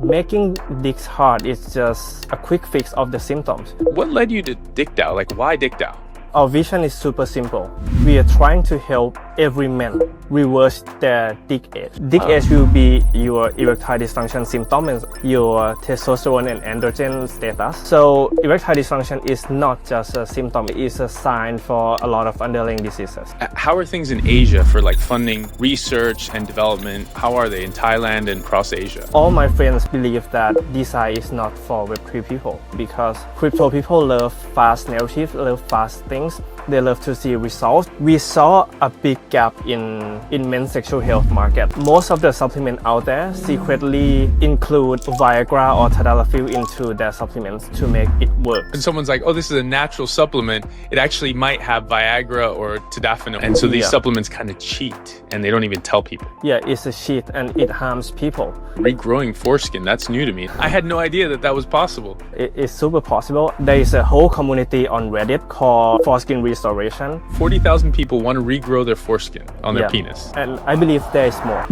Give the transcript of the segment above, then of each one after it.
Making dicks hard is just a quick fix of the symptoms. What led you to DeCi? Like, why DeCi? Our vision is super simple. We are trying to help every man reverse their dick age. Dick age will be your erectile dysfunction symptoms, your testosterone and androgen status. So erectile dysfunction is not just a symptom, it is a sign for a lot of underlying diseases. How are things in Asia for like funding research and development? How are they in Thailand and across Asia? All my friends believe that DeSci is not for Web3 people because crypto people love fast narrative, love fast things. They love to see results. We saw a big gap in men's sexual health market. Most of the supplements out there secretly include Viagra or Tadalafil into their supplements to make it work. And someone's like, oh, this is a natural supplement. It actually might have Viagra or Tadalafil. And so these supplements kind of cheat and they don't even tell people. Yeah, it's a cheat and it harms people. Regrowing foreskin, that's new to me. I had no idea that that was possible. It is super possible. There is a whole community on Reddit called Foreskin Restoration. 40,000 people want to regrow their foreskin on their penis. And I believe there is more.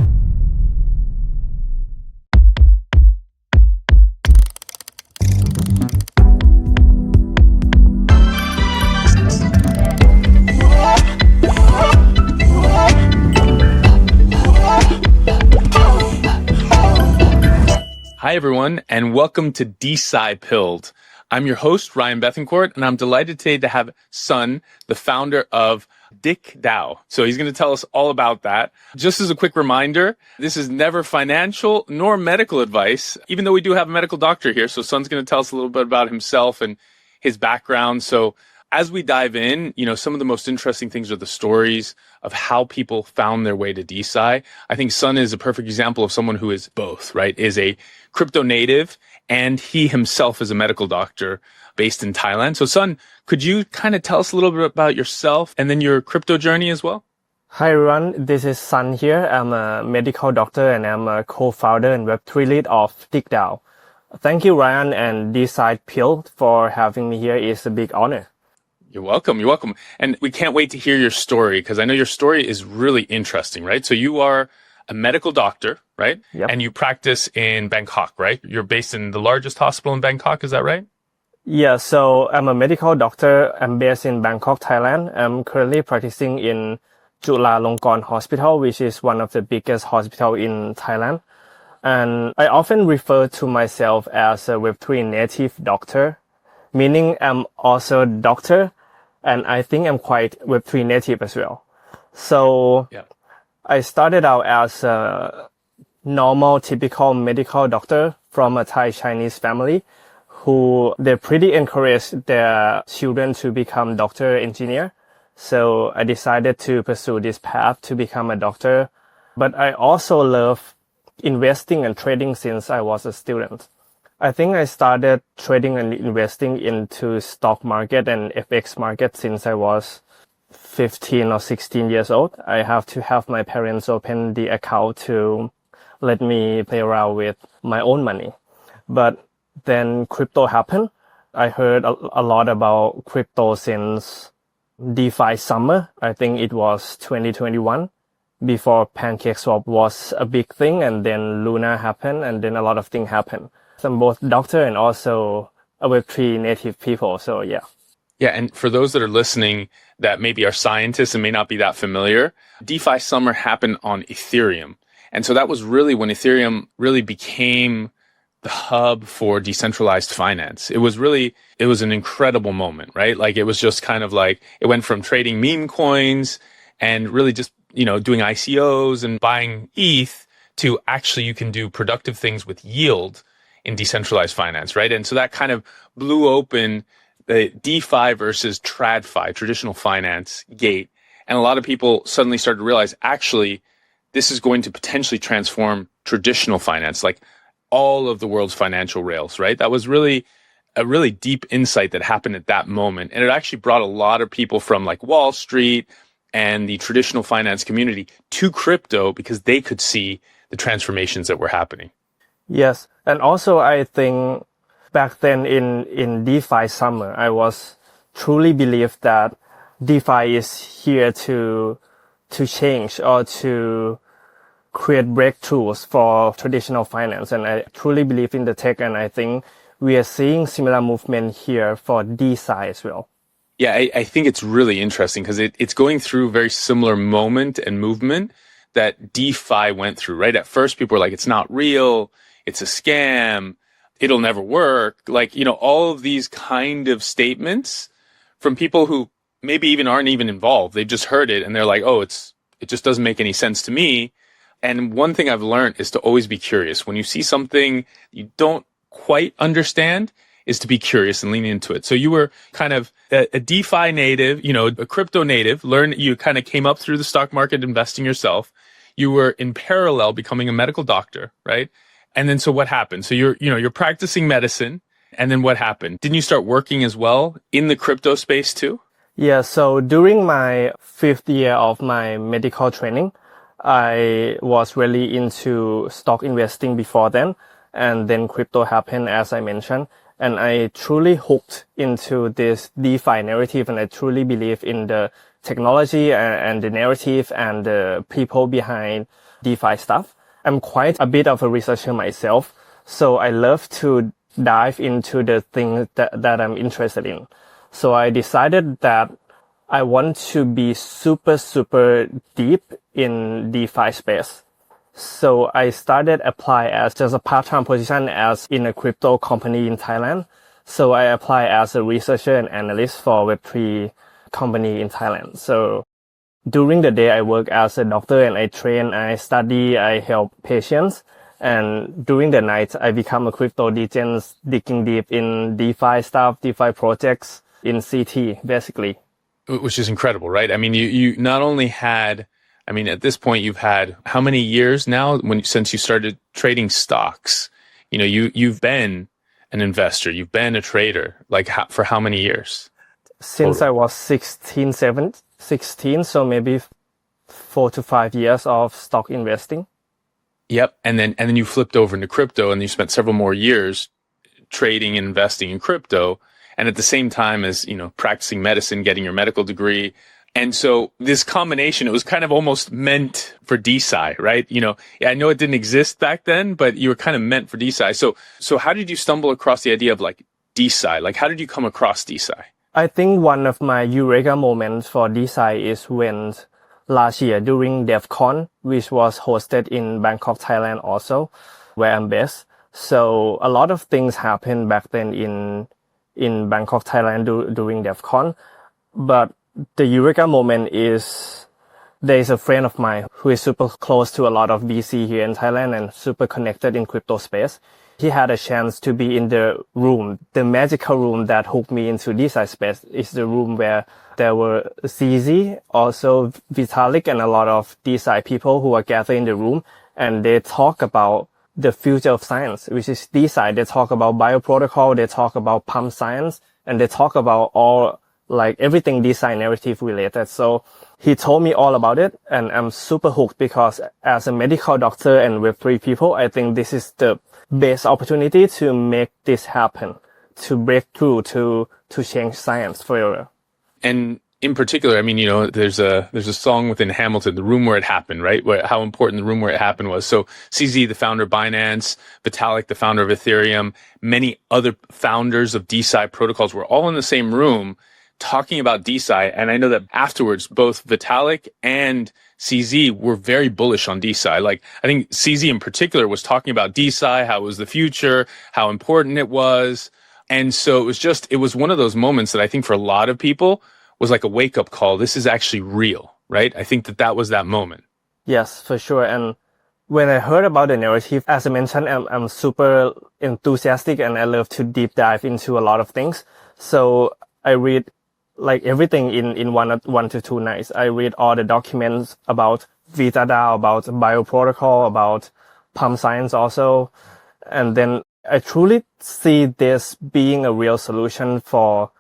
Hi, everyone, and welcome to DeSci Pilled. I'm your host, Ryan Bethencourt, and I'm delighted today to have Sun, the founder of DeCi. So he's going to tell us all about that. Just as a quick reminder, this is never financial nor medical advice, even though we do have a medical doctor here. So Sun's going to tell us a little bit about himself and his background. So as we dive in, some of the most interesting things are the stories of how people found their way to DeSci. I think Sun is a perfect example of someone who is both, right? Is a crypto native, and he himself is a medical doctor based in Thailand. So Sun, could you kind of tell us a little bit about yourself and then your crypto journey as well? Hi everyone, this is Sun here. I'm a medical doctor and I'm a co-founder and Web3 lead of DeCi. Thank you, Ryan and DeSci Pilled for having me here. It's a big honor. You're welcome. You're welcome. And we can't wait to hear your story because I know your story is really interesting, right? So you are a medical doctor, right? Yep. And you practice in Bangkok, right? You're based in the largest hospital in Bangkok. Is that right? Yeah, so I'm a medical doctor. I'm based in Bangkok, Thailand. I'm currently practicing in Chulalongkorn Hospital, which is one of the biggest hospitals in Thailand. And I often refer to myself as a Web3 native doctor, meaning I'm also a doctor, and I think I'm quite Web3 native as well. So I started out as a normal, typical medical doctor from a Thai Chinese family who they pretty encourage their children to become doctor, engineer. So I decided to pursue this path to become a doctor. But I also love investing and trading since I was a student. I think I started trading and investing into stock market and FX market since I was 15 or 16 years old. I have to have my parents open the account to let me play around with my own money. But then crypto happened. I heard a lot about crypto since DeFi summer. I think it was 2021 before PancakeSwap was a big thing, and then Luna happened, and then a lot of things happened. I'm both doctor and also a Web3 native people. So yeah. Yeah. And for those that are listening that maybe are scientists and may not be that familiar, DeFi summer happened on Ethereum. And so that was really when Ethereum really became the hub for decentralized finance. It was an incredible moment, right? Like it was just kind of like, it went from trading meme coins and really just, doing ICOs and buying ETH to actually you can do productive things with yield in decentralized finance, right? And so that kind of blew open the DeFi versus TradFi, traditional finance gate. And a lot of people suddenly started to realize, actually, this is going to potentially transform traditional finance, like all of the world's financial rails, right? That was really a really deep insight that happened at that moment. And it actually brought a lot of people from like Wall Street and the traditional finance community to crypto because they could see the transformations that were happening. Yes. And also I think back then in DeFi summer, I was truly believed that DeFi is here to change or to create breakthroughs for traditional finance. And I truly believe in the tech, and I think we are seeing similar movement here for DeSci as well. Yeah, I think it's really interesting because it's going through a very similar moment and movement that DeFi went through, right? At first, people were like, it's not real, it's a scam, it'll never work. Like, all of these kind of statements from people who maybe even aren't even involved. They've just heard it and they're like, oh, it just doesn't make any sense to me. And one thing I've learned is to always be curious. When you see something you don't quite understand, is to be curious and lean into it. So you were kind of a DeFi native, a crypto native, you kind of came up through the stock market investing yourself. You were in parallel becoming a medical doctor, right? And then so what happened? So you're practicing medicine, and then what happened? Didn't you start working as well in the crypto space too? Yeah, so during my 5th year of my medical training, I was really into stock investing before then, and then crypto happened, as I mentioned. And I truly hooked into this DeFi narrative, and I truly believe in the technology and the narrative and the people behind DeFi stuff. I'm quite a bit of a researcher myself, so I love to dive into the things that I'm interested in. So I decided that I want to be super, super deep in DeFi space. So I started apply as just a part-time position as in a crypto company in Thailand. So I apply as a researcher and analyst for Web3 company in Thailand. So during the day, I work as a doctor and I train, I study, I help patients. And during the night, I become a crypto degen, digging deep in DeFi stuff, DeFi projects in CT, basically. Which is incredible, right? I mean, you not only had, at this point, you've had how many years now since you started trading stocks? You've been an investor, you've been a trader, for how many years? Since I was 16, so maybe 4 to 5 years of stock investing. Yep. And then you flipped over into crypto and you spent several more years trading and investing in crypto. And at the same time as, practicing medicine, getting your medical degree. And so this combination, it was kind of almost meant for DeSci, right? I know it didn't exist back then, but you were kind of meant for DeSci. So how did you stumble across the idea of DeSci? How did you come across DeSci? I think one of my eureka moments for DeSci is when last year during DevCon, which was hosted in Bangkok, Thailand also, where I'm based. So a lot of things happened back then in Bangkok, Thailand during DevCon. But the eureka moment is there's a friend of mine who is super close to a lot of VC here in Thailand and super connected in crypto space. He had a chance to be in the room, the magical room that hooked me into DeSci space is the room where there were CZ, also Vitalik, and a lot of DeSci people who were gathered in the room, and they talk about the future of science, which is DeSci. They talk about bioprotocol, they talk about pump science, and they talk about all everything DeSci narrative related. So he told me all about it, and I'm super hooked because as a medical doctor and Web3 people, I think this is the best opportunity to make this happen, to break through, to change science forever. And in particular, there's a song within Hamilton, The Room Where It Happened, right? How important the room where it happened was. So CZ, the founder of Binance, Vitalik, the founder of Ethereum, many other founders of DeSci protocols were all in the same room talking about DeSci. And I know that afterwards, both Vitalik and CZ were very bullish on DeSci. I think CZ in particular was talking about DeSci, how it was the future, how important it was. And so it was one of those moments that I think for a lot of people was like a wake up call. This is actually real, right? I think that was that moment. Yes, for sure. And when I heard about the narrative, as I mentioned, I'm super enthusiastic and I love to deep dive into a lot of things. So I read everything in 1 to 2 nights. I read all the documents about VitaDAO, about bioprotocol, about pump science also. And then I truly see this being a real solution for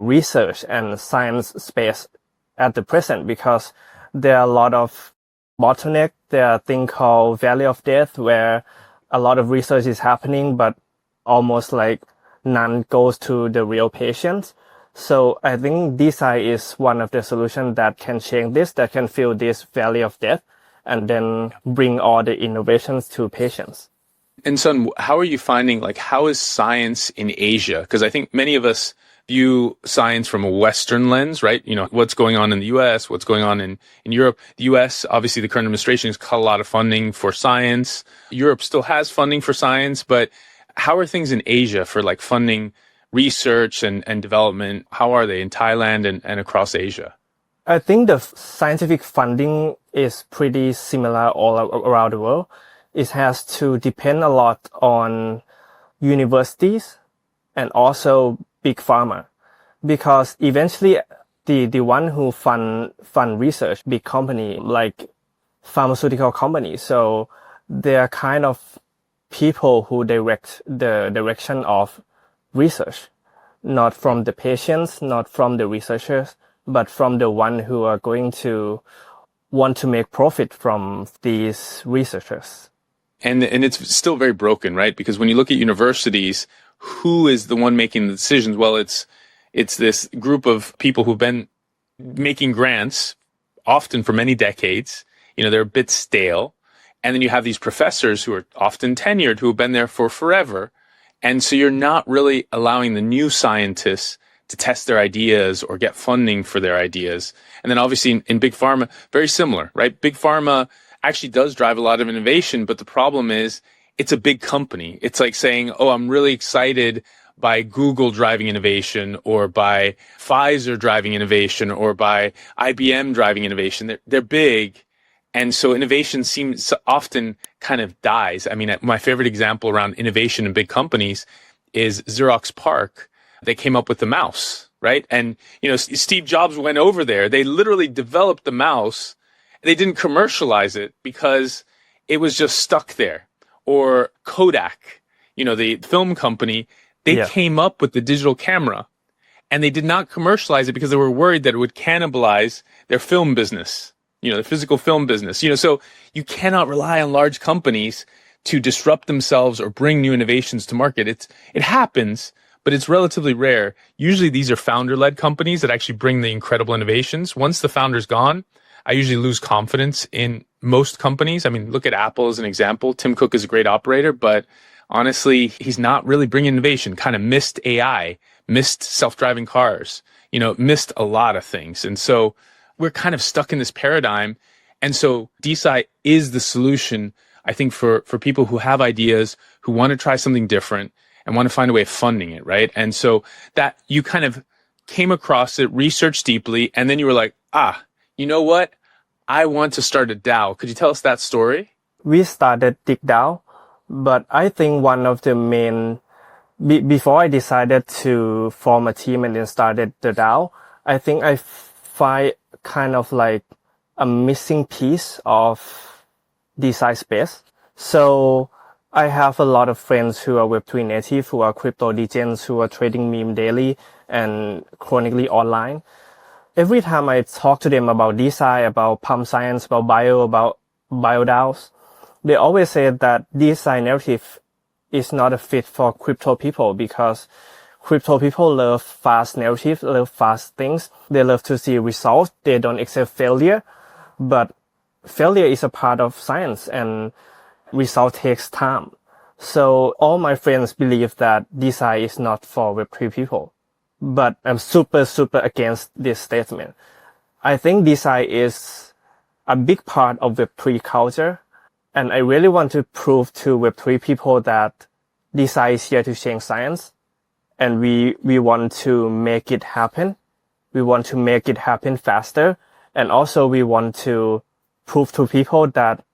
research and science space at the present, because there are a lot of bottleneck. There are a thing called Valley of Death where a lot of research is happening, but almost none goes to the real patients. So I think DeSci is one of the solutions that can change this, that can fill this Valley of Death. and then bring all the innovations to patients. And Sun, how are you finding, like, how is science in Asia? Because I think many of us view science from a Western lens, right? You know, what's going on in the US, what's going on in Europe. The US, obviously the current administration has cut a lot of funding for science. Europe still has funding for science, but how are things in Asia for like funding research and development? How are they in Thailand and across Asia? I think the scientific funding is pretty similar all around the world. It has to depend a lot on universities and also big pharma, because eventually the one who fund research, big company like pharmaceutical companies. So they are kind of people who direct the direction of research, not from the patients, not from the researchers, but from the one who are going to want to make profit from these researchers. And it's still very broken, right? Because when you look at universities, who is the one making the decisions? Well, it's this group of people who've been making grants often for many decades. You know, they're a bit stale. And then you have these professors who are often tenured, who have been there for forever. And so you're not really allowing the new scientists to test their ideas or get funding for their ideas. And then obviously in big pharma, very similar, right? Big pharma actually does drive a lot of innovation, but the problem is it's a big company. It's like saying, oh, I'm really excited by Google driving innovation or by Pfizer driving innovation or by IBM driving innovation. They're big. And so innovation seems often kind of dies. I mean, my favorite example around innovation in big companies is Xerox PARC. They came up with the mouse, right? And, you know, Steve Jobs went over there. They literally developed the mouse. They didn't commercialize it because it was just stuck there. Or Kodak, you know, the film company, they came up with the digital camera and they did not commercialize it because they were worried that it would cannibalize their film business, you know, the physical film business. You know, so you cannot rely on large companies to disrupt themselves or bring new innovations to market. It happens, but it's relatively rare. Usually these are founder-led companies that actually bring the incredible innovations. Once the founder's gone, I usually lose confidence in most companies. I mean, look at Apple as an example. Tim Cook is a great operator, but honestly, he's not really bringing innovation. Kind of missed AI, missed self-driving cars, you know, missed a lot of things. And so we're kind of stuck in this paradigm. And so DeSci is the solution, I think, for people who have ideas, who want to try something different and want to find a way of funding it, right? And so that you kind of came across it, researched deeply, and then you were like, you know what? I want to start a DAO. Could you tell us that story? We started DeGDAO, but I think one of the main, before I decided to form a team and then started the DAO, I think I find kind of like a missing piece of DeSci space. So I have a lot of friends who are Web3 native, who are crypto degens, who are trading meme daily and chronically online. Every time I talk to them about DeSci, about pump science, about BioDAOs, they always say that DeSci narrative is not a fit for crypto people because crypto people love fast narrative, love fast things. They love to see results. They don't accept failure, but failure is a part of science and result takes time. So all my friends believe that DeSci is not for Web3 people. But I'm super against this statement. I think DeSci is a big part of Web3 culture. And I really want to prove to Web3 people that DeSci is here to change science. And we want to make it happen. We want to make it happen faster. And also we want to prove to people that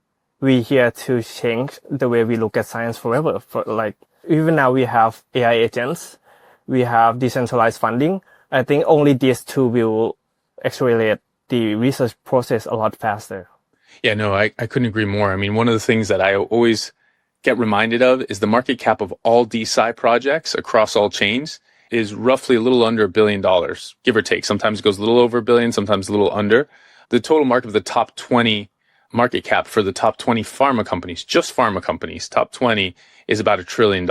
we're here to change the way we look at science forever. For like, even now we have AI agents. We have decentralized funding. I think only these two will accelerate the research process a lot faster. Yeah, no, I couldn't agree more. I mean, one of the things that I always get reminded of is the market cap of all DeSci projects across all chains is roughly a little under $1 billion, give or take. Sometimes it goes a little over $1 billion, sometimes a little under. The total market of the top 20 market cap for the top 20 pharma companies, just pharma companies, top 20 is about $1 trillion,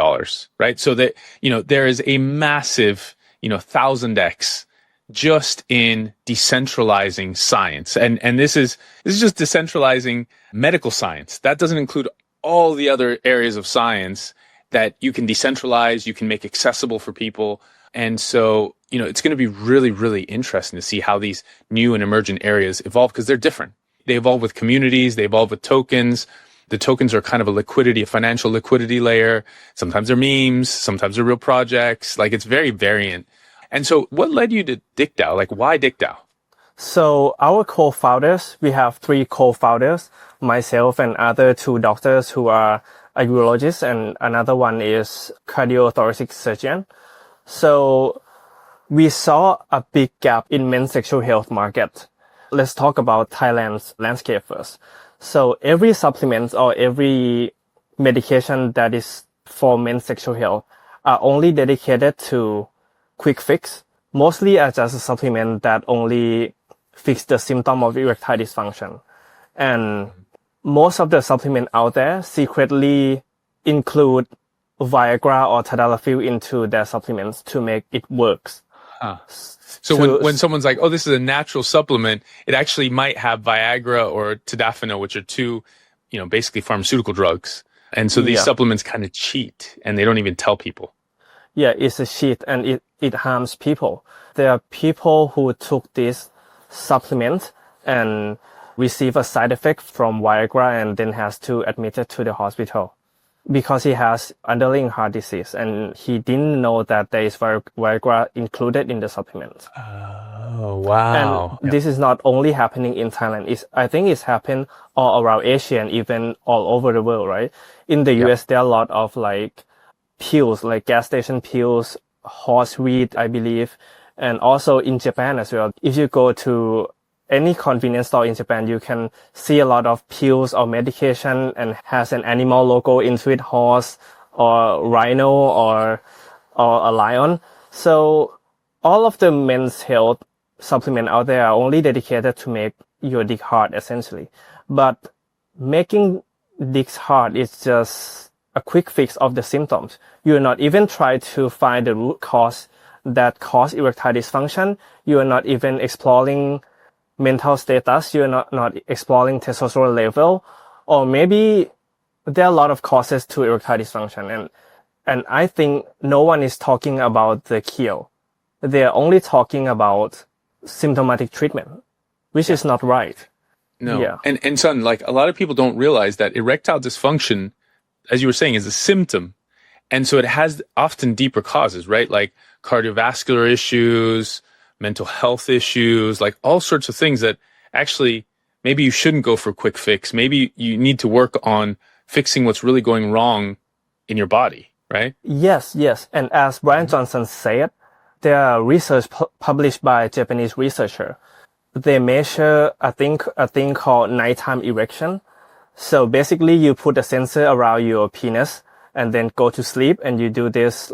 right? So that, you know, there is a massive, 1000x just in decentralizing science. And this is just decentralizing medical science. That doesn't include all the other areas of science that you can decentralize, you can make accessible for people. And so, it's going to be really, really interesting to see how these new and emergent areas evolve because they're different. They evolve with communities, they evolve with tokens. The tokens are kind of a financial liquidity layer. Sometimes they're memes, sometimes they're real projects. Like, it's very variant. And so what led you to DickDAO? Like, why DickDAO? So our co-founders, we have 3 co-founders, myself and other 2 doctors who are a urologist, and another one is cardiothoracic surgeon. So we saw a big gap in men's sexual health market. Let's talk about Thailand's landscape first. So every supplement or every medication that is for men's sexual health are only dedicated to quick fix, mostly as just a supplement that only fix the symptom of erectile dysfunction. And most of the supplements out there secretly include Viagra or Tadalafil into their supplements to make it works. Huh. So when someone's like, oh, this is a natural supplement, it actually might have Viagra or Tadalafil, which are 2, basically pharmaceutical drugs. And so these supplements kind of cheat and they don't even tell people. Yeah, it's a cheat and it harms people. There are people who took this supplement and receive a side effect from Viagra and then has to admit it to the hospital because he has underlying heart disease and he didn't know that there is Viagra included in the supplement. Oh, wow. And this is not only happening in Thailand. I think it's happened all around Asia and even all over the world, right? In the US, there are a lot of pills, like gas station pills, horseweed, I believe, and also in Japan as well. If you go to any convenience store in Japan, you can see a lot of pills or medication and has an animal logo into it, horse or rhino or a lion. So all of the men's health supplement out there are only dedicated to make your dick hard, essentially. But making dicks hard is just a quick fix of the symptoms. You are not even trying to find the root cause that cause erectile dysfunction. You are not even exploring mental status. You are not exploring testosterone level. Or maybe there are a lot of causes to erectile dysfunction. And I think no one is talking about the cure. They're only talking about symptomatic treatment, which is not right. No. Yeah. And son, a lot of people don't realize that erectile dysfunction, as you were saying, is a symptom. And so it has often deeper causes, right? Like cardiovascular issues, mental health issues, like all sorts of things that actually maybe you shouldn't go for a quick fix. Maybe you need to work on fixing what's really going wrong in your body, right? Yes. And as Brian Johnson said, there are research published by a Japanese researcher. They measure a thing called nighttime erection. So basically you put a sensor around your penis and then go to sleep, and you do this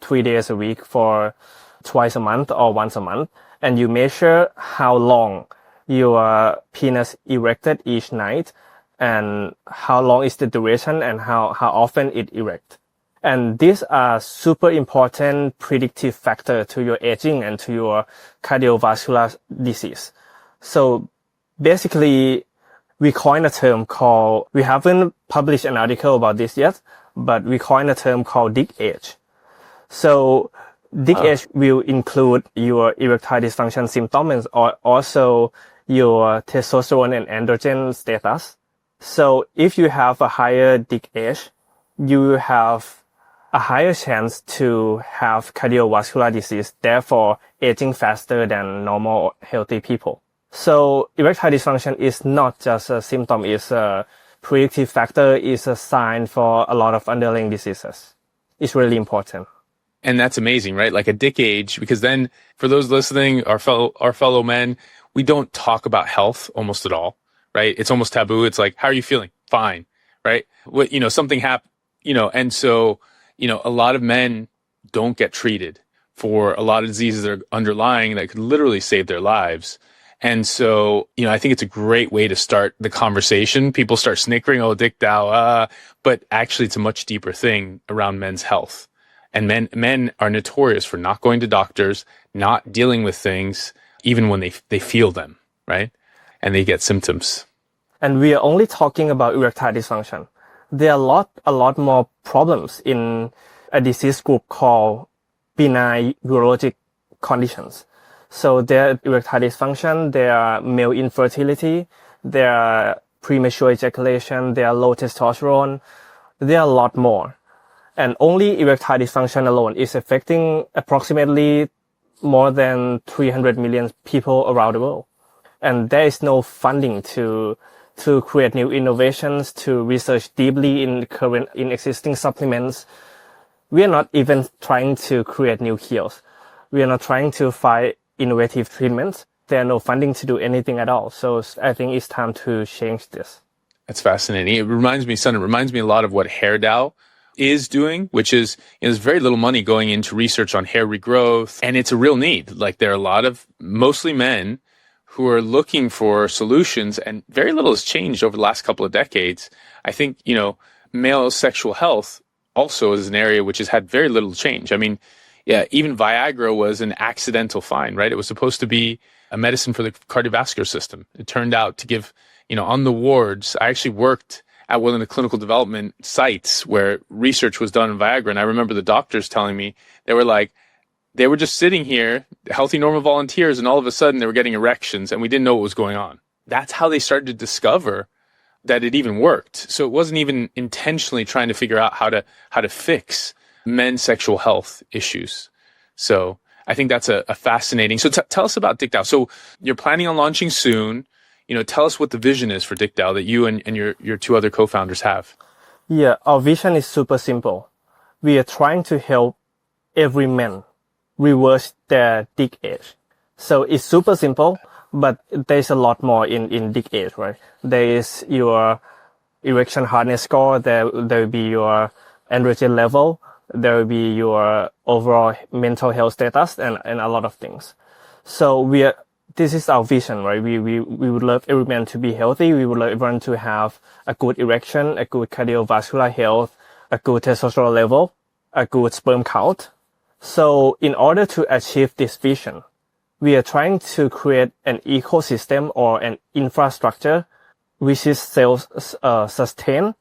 3 days a week for twice a month or once a month. And you measure how long your penis erected each night and how long is the duration and how often it erects. And these are super important predictive factor to your aging and to your cardiovascular disease. So basically, we coined a term called, we haven't published an article about this yet, but we coined a term called dick age. So dick age will include your erectile dysfunction symptoms or also your testosterone and androgen status. So if you have a higher dick age, you have a higher chance to have cardiovascular disease, therefore aging faster than normal healthy people. So erectile dysfunction is not just a symptom, it's a predictive factor, it's a sign for a lot of underlying diseases. It's really important. And that's amazing, right? Like a dick age, because then for those listening, our fellow men, we don't talk about health almost at all, right? It's almost taboo. It's like, how are you feeling? Fine, right? What, something happened, and so, a lot of men don't get treated for a lot of diseases that are underlying that could literally save their lives. And so, I think it's a great way to start the conversation. People start snickering, oh, DickDAO, but actually it's a much deeper thing around men's health. And men are notorious for not going to doctors, not dealing with things, even when they feel them, right? And they get symptoms. And we are only talking about erectile dysfunction. There are a lot more problems in a disease group called benign urologic conditions. So there are erectile dysfunction, there are male infertility, there are premature ejaculation, there are low testosterone, there are a lot more. And only erectile dysfunction alone is affecting approximately more than 300 million people around the world. And there is no funding to create new innovations, to research deeply in existing supplements. We are not even trying to create new cures. We are not trying to find innovative treatments. There are no funding to do anything at all. So I think it's time to change this. That's fascinating. It reminds me a lot of what HairDAO is doing, which is, there's very little money going into research on hair regrowth, and it's a real need. Like, there are a lot of mostly men who are looking for solutions, and very little has changed over the last couple of decades. I think, male sexual health also is an area which has had very little change. I mean, yeah, even Viagra was an accidental find, right? It was supposed to be a medicine for the cardiovascular system. It turned out to give, on the wards. I actually worked at one of the clinical development sites where research was done in Viagra. And I remember the doctors telling me, they were just sitting here, healthy, normal volunteers, and all of a sudden they were getting erections and we didn't know what was going on. That's how they started to discover that it even worked. So it wasn't even intentionally trying to figure out how to fix men's sexual health issues. So I think that's a fascinating. So tell us about DickDAO. So you're planning on launching soon. Tell us what the vision is for DickDAO that you and your two other co-founders have. Yeah, our vision is super simple. We are trying to help every man reverse their dick age. So it's super simple, but there's a lot more in dick age, right? There is your erection hardness score, there will be your androgen level, there will be your overall mental health status, and a lot of things. So this is our vision, right? We would love every man to be healthy. We would love everyone to have a good erection, a good cardiovascular health, a good testosterone level, a good sperm count. So in order to achieve this vision, we are trying to create an ecosystem or an infrastructure which is self-sustained,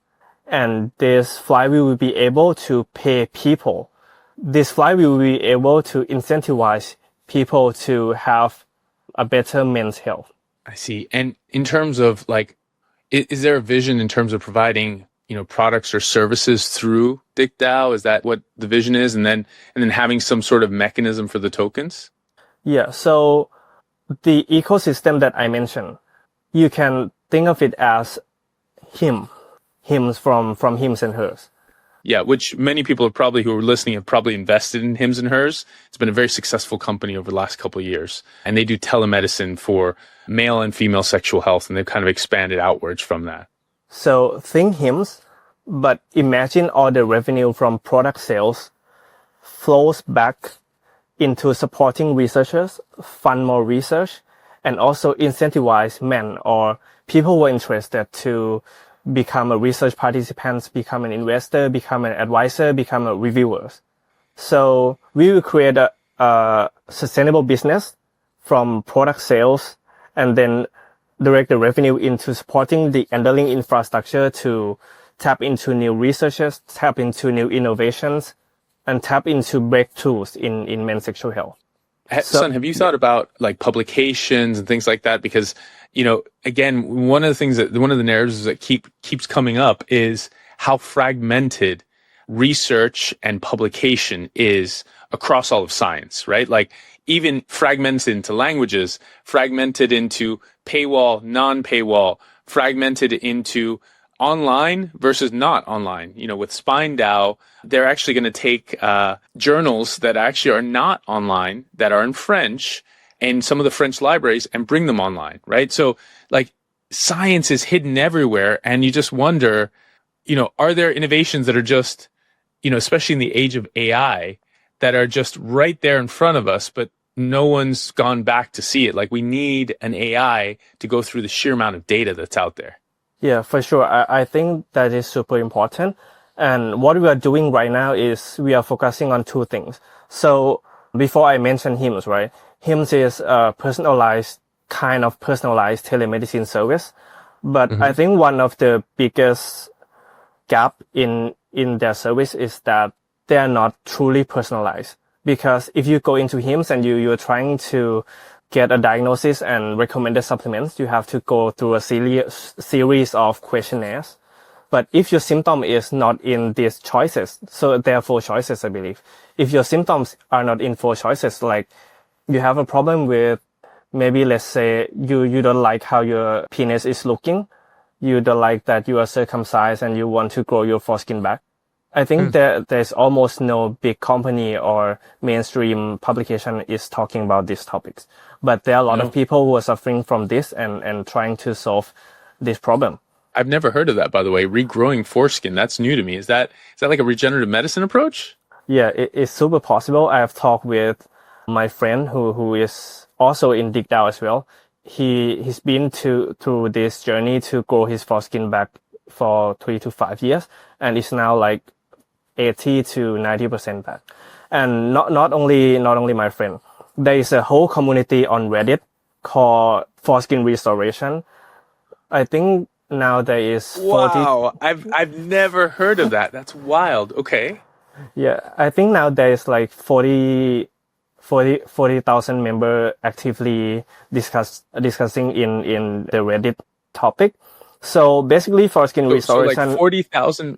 and this flywheel will be able to pay people. This flywheel will be able to incentivize people to have a better men's health. I see. And in terms of is there a vision in terms of providing, products or services through DickDAO? Is that what the vision is? And then having some sort of mechanism for the tokens? Yeah. So the ecosystem that I mentioned, you can think of it as hymns from Hims and Hers. Yeah, which many people who are listening have probably invested in Hims and Hers. It's been a very successful company over the last couple of years. And they do telemedicine for male and female sexual health, and they've kind of expanded outwards from that. So think Hims, but imagine all the revenue from product sales flows back into supporting researchers, fund more research, and also incentivize men or people who are interested to become a research participant, become an investor, become an advisor, become a reviewer. So we will create a sustainable business from product sales and then direct the revenue into supporting the underlying infrastructure to tap into new researchers, tap into new innovations, and tap into breakthroughs in men's sexual health. Son, have you thought about publications and things like that? Because, again, one of the narratives that keeps coming up is how fragmented research and publication is across all of science, right? Like, even fragmented into languages, fragmented into paywall, non-paywall, fragmented into online versus not online. With SpineDAO, they're actually going to take journals that actually are not online, that are in French, and some of the French libraries, and bring them online, right? So, science is hidden everywhere, and you just wonder, are there innovations that are just, especially in the age of AI, that are just right there in front of us, but no one's gone back to see it? Like, we need an AI to go through the sheer amount of data that's out there. Yeah, for sure. I think that is super important. And what we are doing right now is we are focusing on two things. So before I mentioned HIMS, right? HIMS is a personalized telemedicine service. But I think one of the biggest gap in their service is that they are not truly personalized. Because if you go into HIMS and you're trying to get a diagnosis and recommended supplements, you have to go through a series of questionnaires. But if your symptom is not in these choices, so there are 4 choices, I believe. If your symptoms are not in 4 choices, like you have a problem with, maybe let's say you don't like how your penis is looking, you don't like that you are circumcised and you want to grow your foreskin back. I think there's almost no big company or mainstream publication is talking about these topics. But there are a lot of people who are suffering from this and trying to solve this problem. I've never heard of that, by the way. Regrowing foreskin. That's new to me. Is that like a regenerative medicine approach? Yeah, it's super possible. I have talked with my friend who is also in DeGDAO as well. He's been through this journey to grow his foreskin back for 3 to 5 years, and it's now like 80 to 90% back. And not only my friend. There is a whole community on Reddit called Foreskin Restoration. I think now there is 40. Wow, I've never heard of that. That's wild. Okay. Yeah, I think now there is like 40,000 members actively discussing in the Reddit topic. So basically, foreskin restoration. So like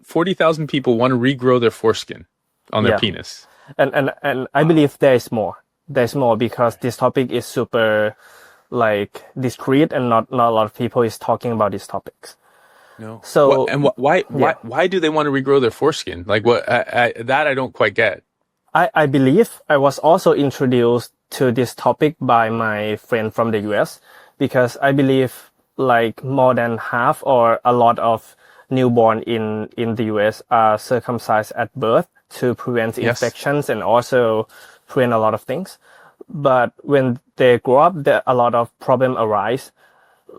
40,000 people want to regrow their foreskin on their penis. And I believe there is more. There's more because this topic is super like discreet and not a lot of people is talking about these topics. No. So why do they want to regrow their foreskin? Like what that I don't quite get. I believe I was also introduced to this topic by my friend from the US because I believe like more than half or a lot of newborn in the US are circumcised at birth to prevent infections and also prevent a lot of things. But when they grow up, a lot of problems arise,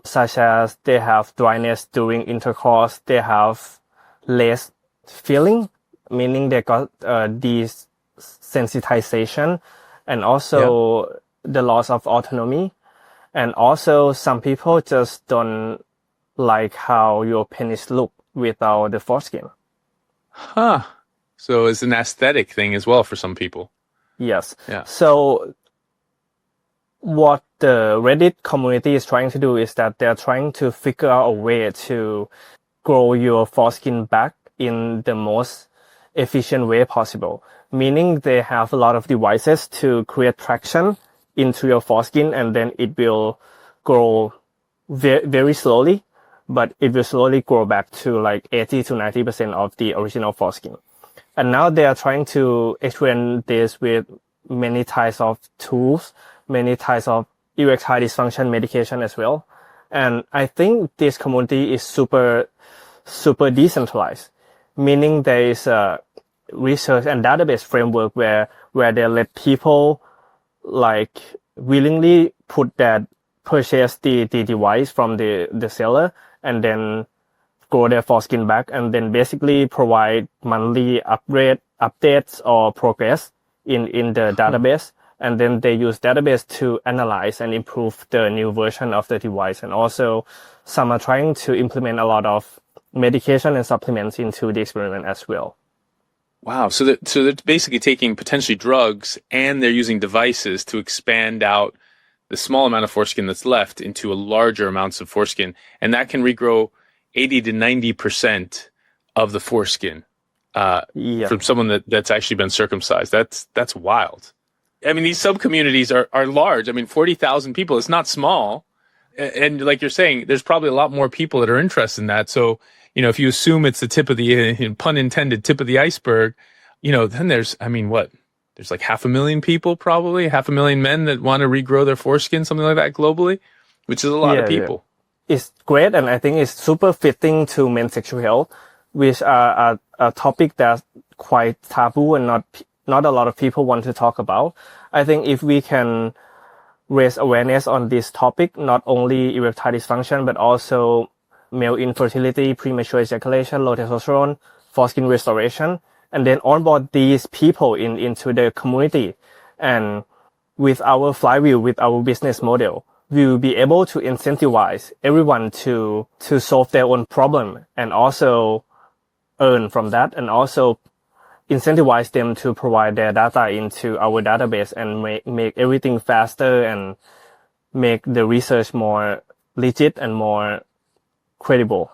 such as they have dryness during intercourse, they have less feeling, meaning they got desensitization, and also the loss of autonomy. And also some people just don't like how your penis look without the foreskin. Huh. So it's an aesthetic thing as well for some people. Yes. Yeah. So what the Reddit community is trying to do is that they're trying to figure out a way to grow your foreskin back in the most efficient way possible. Meaning they have a lot of devices to create traction into your foreskin, and then it will grow very, very slowly, but it will slowly grow back to like 80 to 90% of the original foreskin. And now they are trying to experiment this with many types of tools, many types of erectile dysfunction medication as well. And I think this community is super decentralized, meaning there is a research and database framework where they let people like willingly purchase the device from the seller and then grow their foreskin back, and then basically provide monthly updates or progress in the database. And then they use database to analyze and improve the new version of the device. And also some are trying to implement a lot of medication and supplements into the experiment as well. Wow. So they're basically taking potentially drugs and they're using devices to expand out the small amount of foreskin that's left into a larger amounts of foreskin. And that can regrow 80 to 90% of the foreskin from someone that's actually been circumcised. That's wild. I mean, these sub-communities are large. I mean, 40,000 people, it's not small. And like you're saying, there's probably a lot more people that are interested in that. So, if you assume it's the tip of the, pun intended, tip of the iceberg, then there's like 500,000 people, probably 500,000 men that want to regrow their foreskin, something like that globally, which is a lot of people. Yeah. It's great. And I think it's super fitting to men's sexual health, which are a topic that's quite taboo and not a lot of people want to talk about. I think if we can raise awareness on this topic, not only erectile dysfunction, but also male infertility, premature ejaculation, low testosterone, foreskin restoration, and then onboard these people into the community. And with our flywheel, with our business model, we will be able to incentivize everyone to solve their own problem and also earn from that, and also incentivize them to provide their data into our database and make everything faster and make the research more legit and more credible.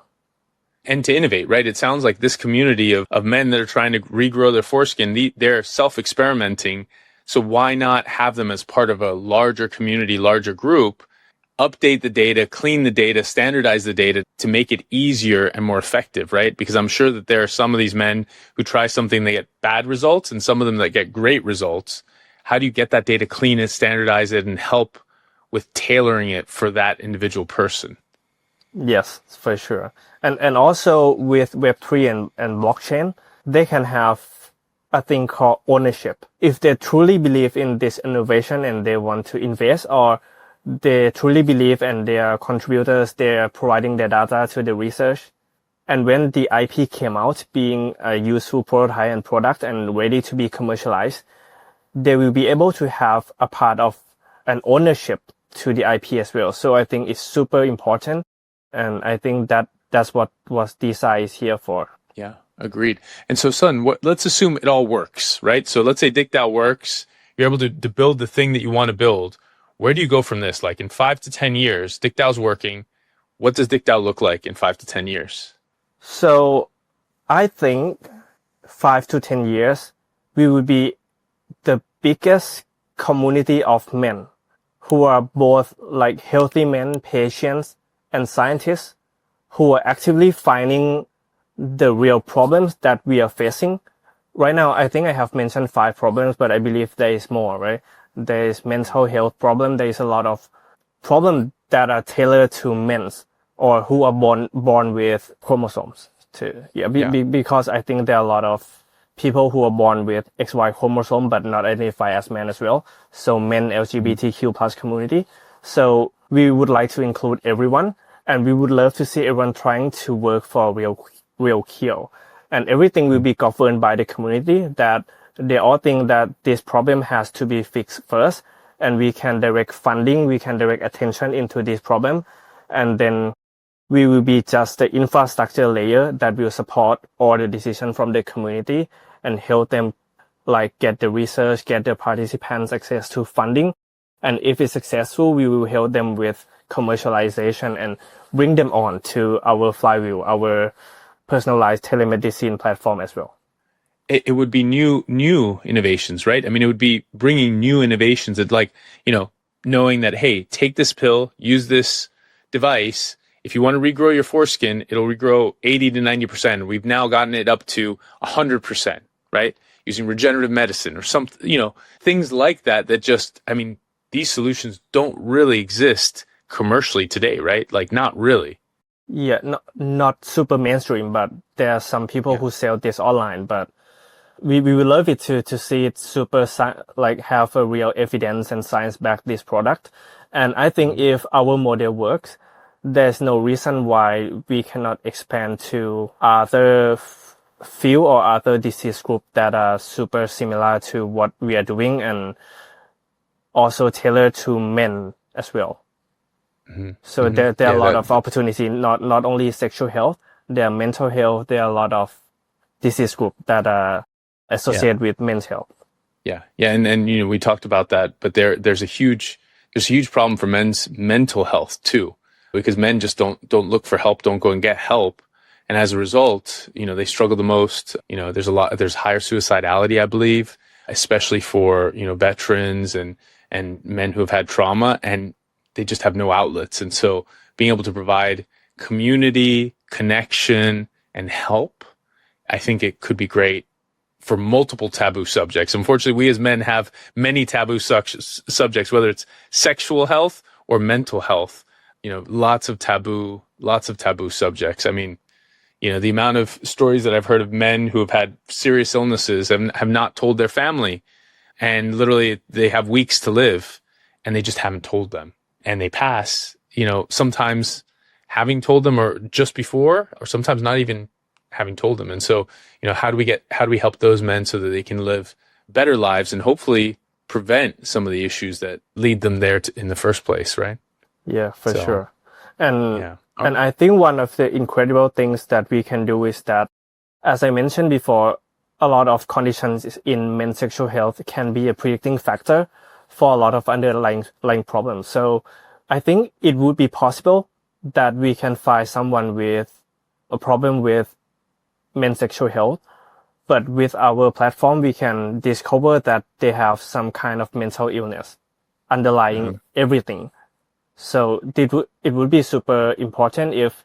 And to innovate, right? It sounds like this community of men that are trying to regrow their foreskin, they're self-experimenting. So why not have them as part of a larger community, larger group, update the data, clean the data, standardize the data to make it easier and more effective, right? Because I'm sure that there are some of these men who try something, they get bad results, and some of them that get great results. How do you get that data, clean it, standardize it, and help with tailoring it for that individual person? Yes, for sure. And also with Web3 and blockchain, they can have a thing called ownership. If they truly believe in this innovation and they want to invest, or they truly believe and they are contributors, they are providing their data to the research. And when the IP came out being a useful prototype and product and ready to be commercialized, they will be able to have a part of an ownership to the IP as well. So I think it's super important. And I think that's what DeSci is here for. Yeah, agreed. And so, Sun, let's assume it all works, right? So let's say DigDAO works. You're able to build the thing that you want to build. Where do you go from this? Like in 5 to 10 years, DigDAO's working. What does DigDAO look like in 5 to 10 years? So I think 5 to 10 years, we will be the biggest community of men who are both like healthy men, patients, and scientists who are actively finding the real problems that we are facing. Right now, I think I have mentioned 5 problems, but I believe there is more, right? There is mental health problem. There is a lot of problems that are tailored to men or who are born with chromosomes too. Because I think there are a lot of people who are born with XY chromosome but not identify as men as well. So men LGBTQ plus community. So we would like to include everyone, and we would love to see everyone trying to work for a real cure. And everything will be governed by the community, that they all think that this problem has to be fixed first, and we can direct funding, we can direct attention into this problem, and then we will be just the infrastructure layer that will support all the decisions from the community and help them like get the research, get the participants access to funding. And if it's successful, we will help them with commercialization and bring them on to our flywheel, our personalized telemedicine platform as well. It would be new innovations, right? I mean, it would be bringing new innovations that, like, knowing that, hey, take this pill, use this device. If you want to regrow your foreskin, it'll regrow 80 to 90%. We've now gotten it up to 100%, right? Using regenerative medicine or something, things like that just, I mean, these solutions don't really exist commercially today, right? Like, not really. Yeah, not super mainstream, but there are some people who sell this online, but we would love it to see it super, have a real evidence and science back this product. And I think if our model works, there's no reason why we cannot expand to other field or other disease group that are super similar to what we are doing, and also tailored to men as well. Mm-hmm. So mm-hmm. there are a lot of opportunity, not only sexual health, there are mental health, there are a lot of disease group that are associated with men's health. Yeah. And we talked about that, but there's a huge problem for men's mental health too, because men just don't look for help, don't go and get help. And as a result, they struggle the most. There's higher suicidality, I believe, especially for, veterans and men who have had trauma, and they just have no outlets. And so being able to provide community, connection, and help, I think it could be great for multiple taboo subjects. Unfortunately, we as men have many taboo subjects, whether it's sexual health or mental health, lots of taboo subjects. I mean, the amount of stories that I've heard of men who have had serious illnesses and have not told their family, and literally they have weeks to live and they just haven't told them, and they pass, sometimes having told them or just before, or sometimes not even having told them. And so, how do we help those men so that they can live better lives and hopefully prevent some of the issues that lead them there in the first place, right? Yeah, for sure. And yeah. and I think one of the incredible things that we can do is that, as I mentioned before, a lot of conditions in men's sexual health can be a predicting factor for a lot of underlying problems. So I think it would be possible that we can find someone with a problem with men's sexual health, but with our platform, we can discover that they have some kind of mental illness underlying everything. So it would be super important if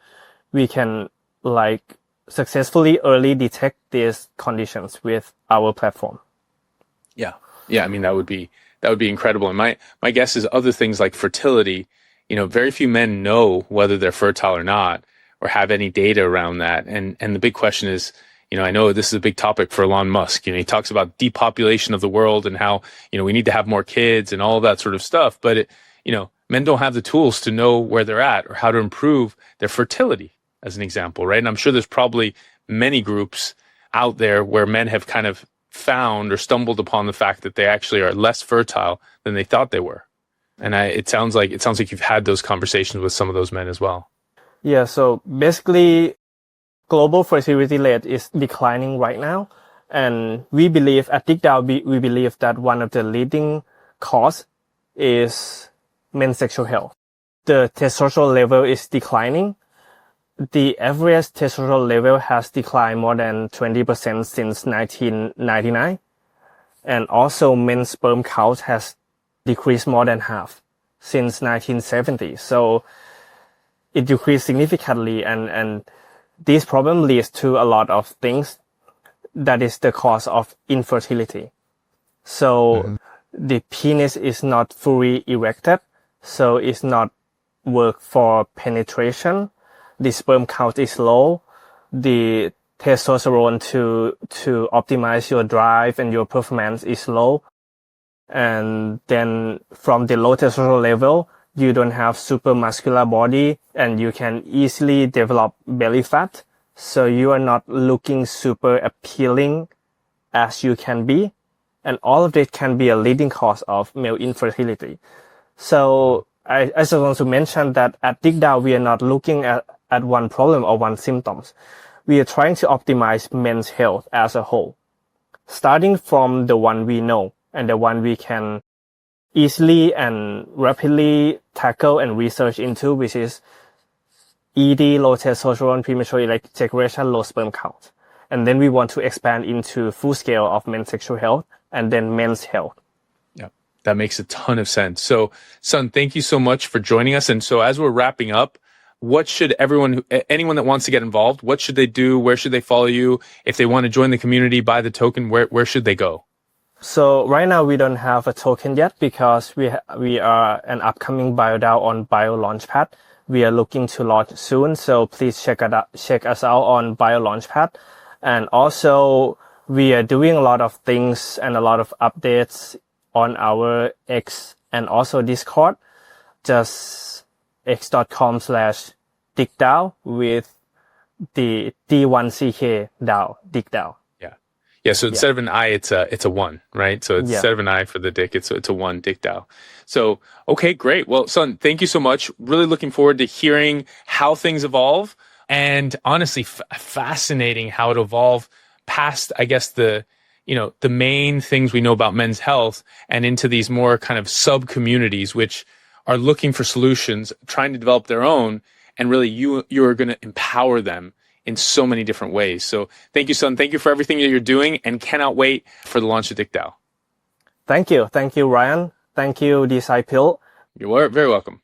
we can successfully early detect these conditions with our platform. Yeah. I mean, that would be incredible. And my guess is other things like fertility, very few men know whether they're fertile or not, or have any data around that. And the big question is, I know this is a big topic for Elon Musk. He talks about depopulation of the world and how, we need to have more kids and all of that sort of stuff. But men don't have the tools to know where they're at or how to improve their fertility, as an example, right? And I'm sure there's probably many groups out there where men have kind of found or stumbled upon the fact that they actually are less fertile than they thought they were. And it sounds like you've had those conversations with some of those men as well. Yeah. So basically, global fertility rate is declining right now. And we believe at DeepDown, we believe that one of the leading cause is men's sexual health. The testosterone level is declining. The average testosterone level has declined more than 20% since 1999. And also men's sperm count has decreased more than half since 1970. So it decreased significantly, and this problem leads to a lot of things that is the cause of infertility. So the penis is not fully erected, so it's not work for penetration. The sperm count is low. The testosterone to optimize your drive and your performance is low. And then from the low testosterone level, you don't have super muscular body and you can easily develop belly fat. So you are not looking super appealing as you can be. And all of it can be a leading cause of male infertility. So I just want to mention that at DeepDown, we are not looking at one problem or one symptoms. We are trying to optimize men's health as a whole, starting from the one we know and the one we can easily and rapidly tackle and research into, which is ED, low testosterone, premature ejaculation, low sperm count. And then we want to expand into full scale of men's sexual health and then men's health. Yeah, that makes a ton of sense. So, Sun, thank you so much for joining us. And so as we're wrapping up, what should anyone that wants to get involved, what should they do? Where should they follow you? If they want to join the community, buy the token, where should they go? So right now we don't have a token yet because we are an upcoming BioDAO on Bio Launchpad. We are looking to launch soon, so please check us out on Bio Launchpad. And also we are doing a lot of things and a lot of updates on our X and also Discord. Just x.com/DigDAO with the D1CK DAO, DigDAO. Yeah, so instead of an I, it's a one, right? So instead of an I for the dick, it's a one, DigDAO. So, okay, great. Well, Sun, thank you so much. Really looking forward to hearing how things evolve, and honestly, fascinating how it evolved past, I guess, the main things we know about men's health and into these more kind of sub-communities, which are looking for solutions, trying to develop their own, and really you're going to empower them in so many different ways. So thank you, Sun. Thank you for everything that you're doing, and cannot wait for the launch of DigDAO. Thank you. Thank you, Ryan. Thank you, DeSci Pilled. You're very welcome.